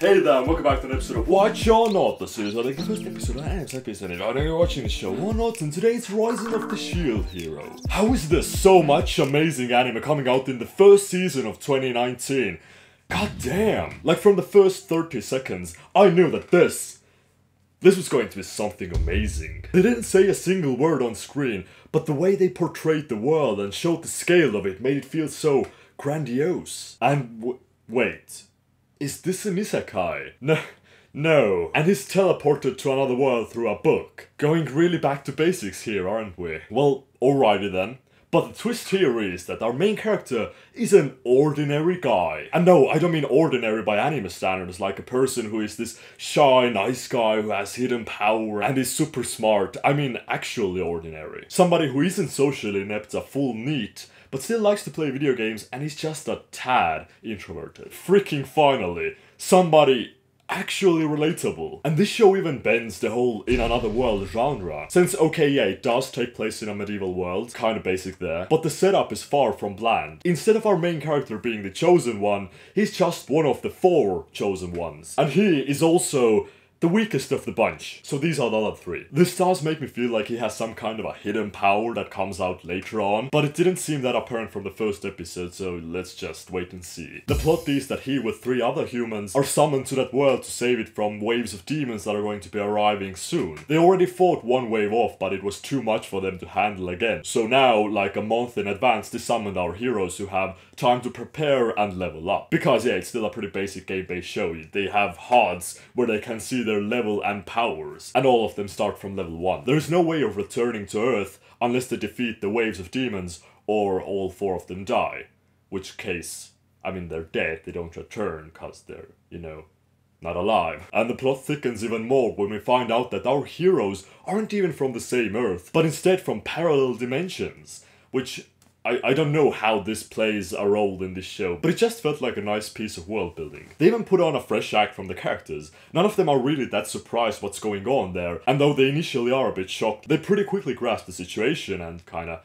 Hey there, and welcome back to an episode of Watch or Not. This is the first episode of Isekai. I know you're watching the show or not, and today it's Rising of the Shield Hero. How is there so much amazing anime coming out in the first season of 2019? God damn! Like from the first 30 seconds, I knew that this was going to be something amazing. They didn't say a single word on screen, but the way they portrayed the world and showed the scale of it made it feel so grandiose. And wait. Is this an Isekai? No. And he's teleported to another world through a book. Going really back to basics here, aren't we? Well, alrighty then. But the twist here is that our main character is an ordinary guy. And no, I don't mean ordinary by anime standards, like a person who is this shy, nice guy who has hidden power and is super smart. I mean actually ordinary. Somebody who isn't socially inept, a full NEET, but still likes to play video games and is just a tad introverted. Freaking finally, somebody actually relatable. And this show even bends the whole in another world genre. Since, okay, yeah, it does take place in a medieval world, kinda basic there, but the setup is far from bland. Instead of our main character being the chosen one, he's just one of the 4 chosen ones. And he is also the weakest of the bunch, so these are the other 3. This does make me feel like he has some kind of a hidden power that comes out later on, but it didn't seem that apparent from the first episode, so let's just wait and see. The plot is that he with 3 other humans are summoned to that world to save it from waves of demons that are going to be arriving soon. They already fought one wave off, but it was too much for them to handle again. So now, like a month in advance, they summoned our heroes who have time to prepare and level up. Because yeah, it's still a pretty basic game-based show. They have HUDs where they can see their level and powers, and all of them start from level 1. There is no way of returning to Earth unless they defeat the waves of demons or all 4 of them die. Which case, I mean, they're dead, they don't return cause they're, not alive. And the plot thickens even more when we find out that our heroes aren't even from the same Earth, but instead from parallel dimensions, which I don't know how this plays a role in this show, but it just felt like a nice piece of world building. They even put on a fresh act from the characters. None of them are really that surprised what's going on there, and though they initially are a bit shocked, they pretty quickly grasp the situation and kinda,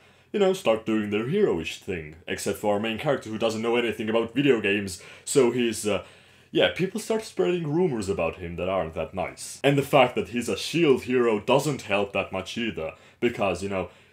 start doing their hero-ish thing. Except for our main character who doesn't know anything about video games, so he's, people start spreading rumors about him that aren't that nice. And the fact that he's a shield hero doesn't help that much either, because,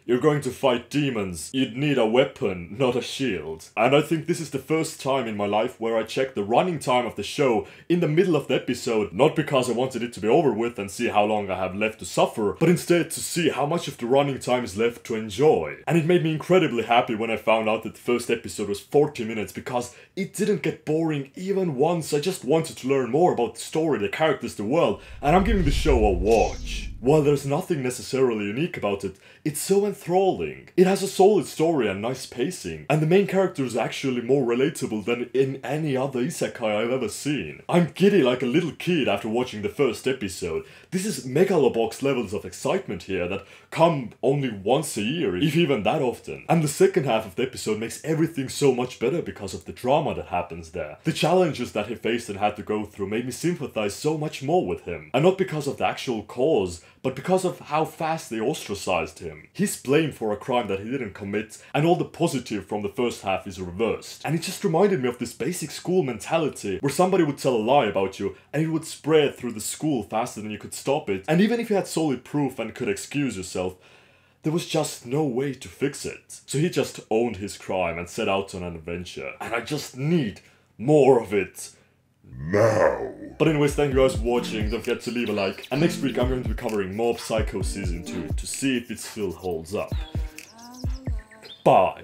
you're going to fight demons, you'd need a weapon, not a shield. And I think this is the first time in my life where I checked the running time of the show in the middle of the episode, not because I wanted it to be over with and see how long I have left to suffer, but instead to see how much of the running time is left to enjoy. And it made me incredibly happy when I found out that the first episode was 40 minutes, because it didn't get boring even once. I just wanted to learn more about the story, the characters, the world, and I'm giving the show a watch. While there's nothing necessarily unique about it, it's so enthralling. It has a solid story and nice pacing, and the main character is actually more relatable than in any other isekai I've ever seen. I'm giddy like a little kid after watching the first episode. This is megalobox levels of excitement here that come only once a year, if even that often. And the second half of the episode makes everything so much better because of the drama that happens there. The challenges that he faced and had to go through made me sympathize so much more with him. And not because of the actual cause, but because of how fast they ostracized him. He's blamed for a crime that he didn't commit, and all the positive from the first half is reversed. And it just reminded me of this basic school mentality, where somebody would tell a lie about you, and it would spread through the school faster than you could stop it. And even if you had solid proof and could excuse yourself, there was just no way to fix it. So he just owned his crime and set out on an adventure. And I just need more of it now. But anyways, thank you guys for watching, don't forget to leave a like, and next week I'm going to be covering Mob Psycho Season 2 to see if it still holds up. Bye!